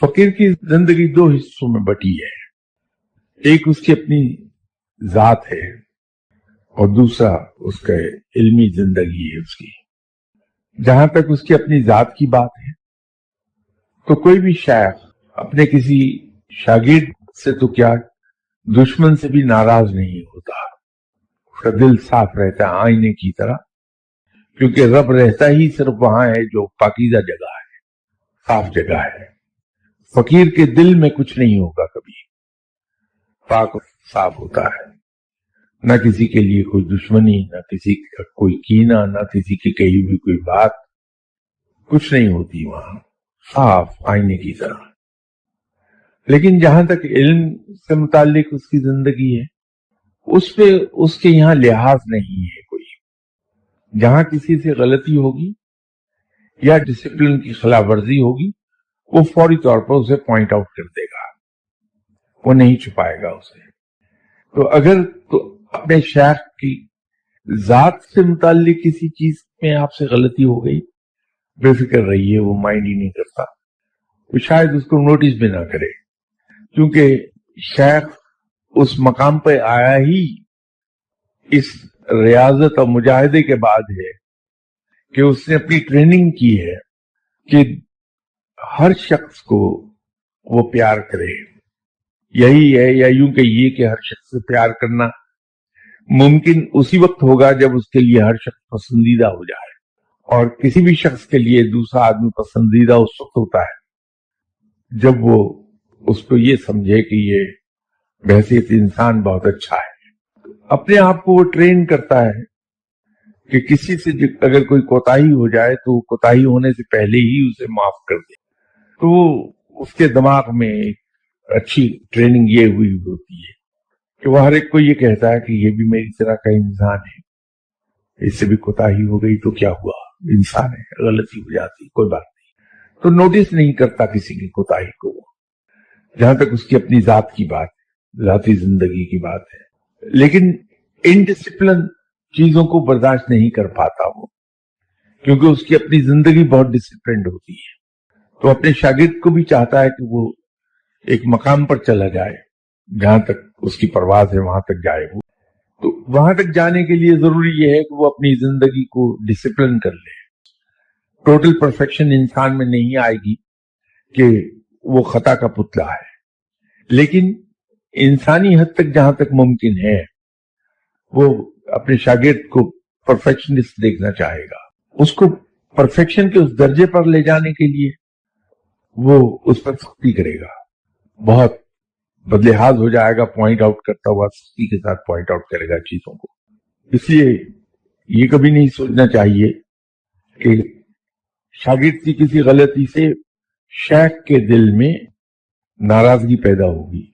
फकीर की जिंदगी दो हिस्सों में बटी है, एक उसकी अपनी जात है और दूसरा उसका इल्मी जिंदगी है उसकी। जहां तक उसकी अपनी जात की बात है तो कोई भी शायख अपने किसी शागिर्द से तो क्या दुश्मन से भी नाराज नहीं होता, उसका दिल साफ रहता है आईने की तरह, क्योंकि रब रहता ही सिर्फ वहां है जो पाकीज़ा जगह है, साफ जगह है। फकीर के दिल में कुछ नहीं होगा कभी, पाक साफ होता है, न किसी के लिए कोई दुश्मनी, न किसी का कोई कीना, न किसी की कही हुई कोई बात, कुछ नहीं होती वहां, साफ आईने की तरह। लेकिन जहां तक इल्म से मुतालिक उसकी जिंदगी है, उस पे उसके यहाँ लिहाज नहीं है कोई। जहां किसी से गलती होगी या डिसिप्लिन की खिलाफ वर्जी होगी, वो फौरी तौर पर उसे पॉइंट आउट कर देगा, वो नहीं छुपाएगा उसे। तो अगर तो अपने शेख की जात से मुतालिक किसी चीज में आपसे गलती हो गई, बेफिक्र रहिए, वो माइंड ही नहीं करता, तो शायद उसको नोटिस भी ना करे, क्योंकि शेख उस मकाम पे आया ही इस रियाजत और मुजाहिदे के बाद है कि उसने अपनी ट्रेनिंग की है कि हर शख्स को वो प्यार करे। यही है, या यूं कहिए कि हर शख्स से प्यार करना मुमकिन उसी वक्त होगा जब उसके लिए हर शख्स पसंदीदा हो जाए, और किसी भी शख्स के लिए दूसरा आदमी पसंदीदा उस वक्त होता है जब वो उसको ये समझे कि ये बहैसियत इंसान बहुत अच्छा है। अपने आप को वो ट्रेन करता है कि किसी से अगर कोई कोताही हो जाए तो कोताही होने से पहले ही उसे माफ कर दे। तो उसके दिमाग में एक अच्छी ट्रेनिंग ये हुई होती है कि वो हर एक को ये कहता है कि ये भी मेरी तरह का इंसान है, इससे भी कोताही हो गई तो क्या हुआ, इंसान है, गलती हो जाती, कोई बात नहीं। तो नोटिस नहीं करता किसी की कोताही को, जहां तक उसकी अपनी जात की बात है, जाती जिंदगी की बात है। लेकिन इनडिसिप्लिन चीजों को बर्दाश्त नहीं कर पाता वो, क्योंकि उसकी अपनी जिंदगी बहुत डिसिप्लिन्ड होती है। तो अपने शागिर्द को भी चाहता है कि वो एक मकाम पर चला जाए, जहां तक उसकी परवाज है वहां तक जाए वो। तो वहां तक जाने के लिए जरूरी यह है कि वो अपनी जिंदगी को डिसिप्लिन कर ले। टोटल परफेक्शन इंसान में नहीं आएगी कि वो खता का पुतला है, लेकिन इंसानी हद तक जहां तक मुमकिन है वो अपने शागिर्द को परफेक्शनिस्ट देखना चाहेगा। उसको परफेक्शन के उस दर्जे पर ले जाने के लिए वो उस पर सख्ती करेगा, बहुत बदलिहाज हो जाएगा, पॉइंट आउट करता हुआ सख्ती के साथ पॉइंट आउट करेगा चीजों को। इसलिए ये कभी नहीं सोचना चाहिए कि शागिर्द की किसी गलती से शेख के दिल में नाराजगी पैदा होगी।